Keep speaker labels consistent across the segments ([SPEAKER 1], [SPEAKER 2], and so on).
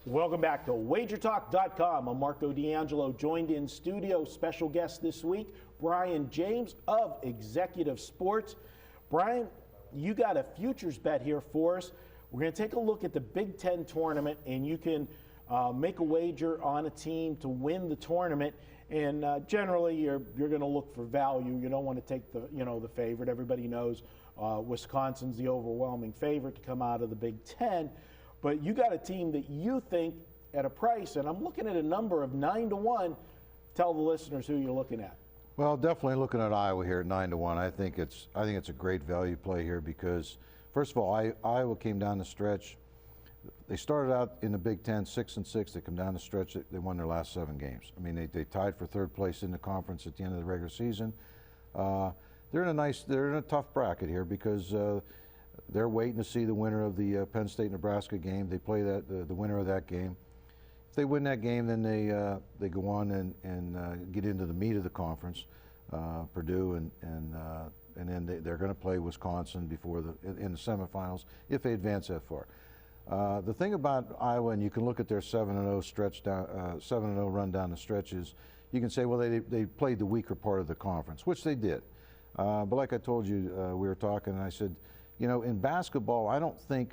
[SPEAKER 1] Welcome back to WagerTalk.com. I'm Marco D'Angelo, joined in studio. Special guest this week, Bryan James of Executive Sports. Bryan, you got a futures bet here for us. We're going to take a look at the Big Ten tournament, and you can make a wager on a team to win the tournament. And generally, you're going to look for value. You don't want to take the favorite. Everybody knows Wisconsin's the overwhelming favorite to come out of the Big Ten. But you got a team that you think at a price, and I'm looking at a number of 9-1. Tell the listeners who you're looking at.
[SPEAKER 2] Well, definitely looking at Iowa here at 9-1. I think it's a great value play here because, first of all, Iowa came down the stretch. They started out in the Big Ten 6-6. They come down the stretch. They won their last 7 games. I mean, they tied for 3rd place in the conference at the end of the regular season. They're in a tough bracket here because they're waiting to see the winner of the Penn State-Nebraska game. They play the winner of that game. If they win that game, then they go on and get into the meat of the conference, Purdue, and then they're going to play Wisconsin in the semifinals if they advance that far. The thing about Iowa, and you can look at their 7-0 stretch down, 7-0 run down the stretches, you can say, well, they played the weaker part of the conference, which they did. But like I told you, we were talking, and I said, you know, in basketball, I don't think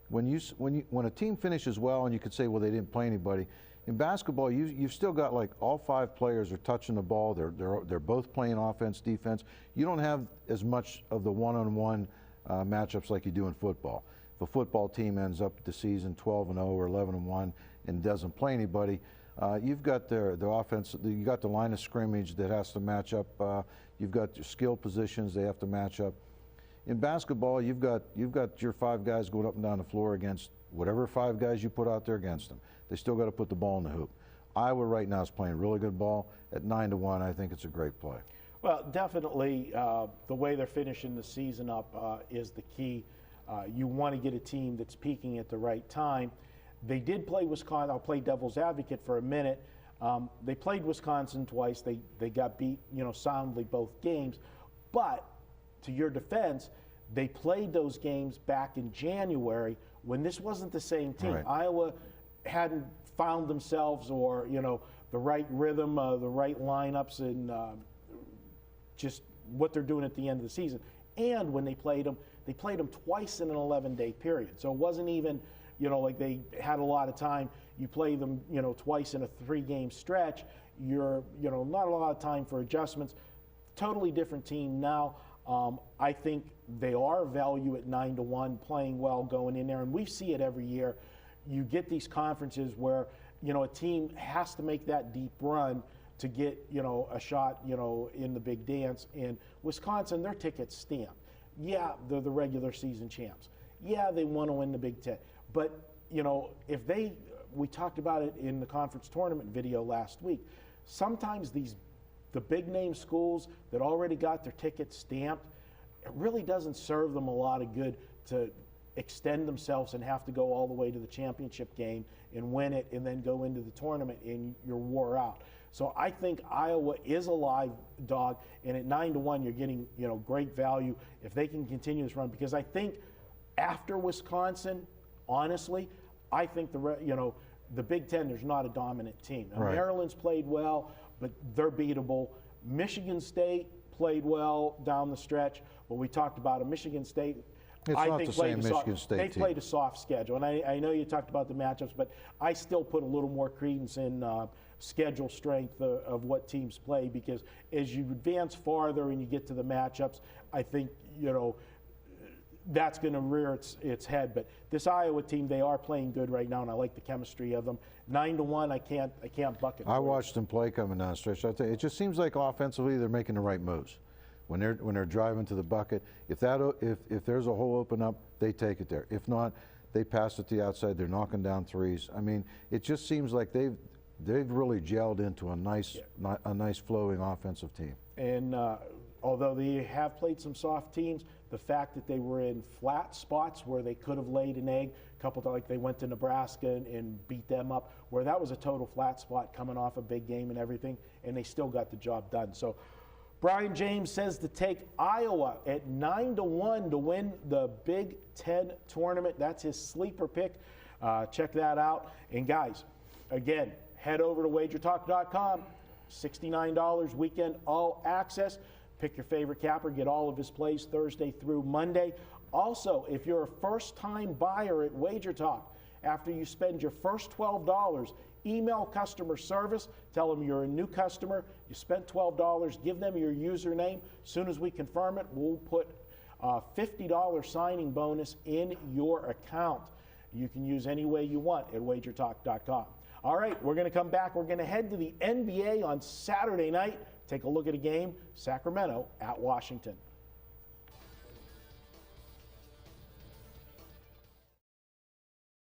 [SPEAKER 2] when a team finishes well, and you could say, well, they didn't play anybody. In basketball, you've still got like all 5 players are touching the ball. They're both playing offense, defense. You don't have as much of the one-on-one matchups like you do in football. If a football team ends up the season 12-0 or 11-1 and doesn't play anybody, you've got the offense. You got the line of scrimmage that has to match up. You've got your skill positions they have to match up. In basketball, you've got your 5 guys going up and down the floor against whatever 5 guys you put out there against them. They still got to put the ball in the hoop. Iowa right now is playing really good ball. At 9-1, I think it's a great play.
[SPEAKER 1] Well, definitely the way they're finishing the season up is the key. You want to get a team that's peaking at the right time. They did play Wisconsin. I'll play devil's advocate for a minute. They played Wisconsin twice. They got beat, soundly both games. But to your defense, they played those games back in January when this wasn't the same team.
[SPEAKER 2] Right.
[SPEAKER 1] Iowa hadn't found themselves or, the right rhythm, the right lineups, and just what they're doing at the end of the season. And when they played them twice in an 11-day period. So it wasn't even, like they had a lot of time. You play them, twice in a 3-game stretch. You're, not a lot of time for adjustments. Totally different team now. I think they are value at 9-1, playing well, going in there, and we see it every year. You get these conferences where a team has to make that deep run to get a shot in the big dance. In Wisconsin, their ticket's stamped. Yeah, they're the regular season champs. Yeah, they want to win the Big Ten, but if we talked about it in the conference tournament video last week. Sometimes the big name schools that already got their tickets stamped, it really doesn't serve them a lot of good to extend themselves and have to go all the way to the championship game and win it and then go into the tournament and you're wore out. So I think Iowa is a live dog, and at 9-1 you're getting great value if they can continue this run, because I think after Wisconsin, honestly, I think the Big Ten, there's not a dominant team. Now,
[SPEAKER 2] Right.
[SPEAKER 1] Maryland's played well, but they're beatable. Michigan State played well down the stretch, but we talked about it. Michigan State,
[SPEAKER 2] It's
[SPEAKER 1] I
[SPEAKER 2] not
[SPEAKER 1] think
[SPEAKER 2] the same Michigan State
[SPEAKER 1] they
[SPEAKER 2] team.
[SPEAKER 1] played a soft schedule, and I know you talked about the matchups, but I still put a little more credence in schedule strength of what teams play, because as you advance farther and you get to the matchups, I think that's going to rear its head. But this Iowa team, they are playing good right now, and I like the chemistry of them. 9-1, I can't bucket.
[SPEAKER 2] I watched them play coming down the stretch. I'll tell you, it just seems like offensively they're making the right moves. When they're driving to the bucket, if there's a hole open up, they take it there. If not, they pass it to the outside. They're knocking down threes. I mean, it just seems like they've really gelled into a nice flowing offensive team.
[SPEAKER 1] And although they have played some soft teams, the fact that they were in flat spots where they could have laid an egg, a couple of, like they went to Nebraska and beat them up, where that was a total flat spot coming off a big game and everything, and they still got the job done. So Bryan James says to take Iowa at 9-1 to win the Big Ten tournament. That's his sleeper pick. Check that out. And guys, again, head over to wagertalk.com. $69 weekend all access. Pick your favorite capper, get all of his plays Thursday through Monday. Also, if you're a first-time buyer at Wager Talk, after you spend your first $12, email customer service, tell them you're a new customer, you spent $12, give them your username. As soon as we confirm it, we'll put a $50 signing bonus in your account. You can use any way you want at wagertalk.com. All right, we're going to come back. We're going to head to the NBA on Saturday night. Take a look at a game, Sacramento at Washington.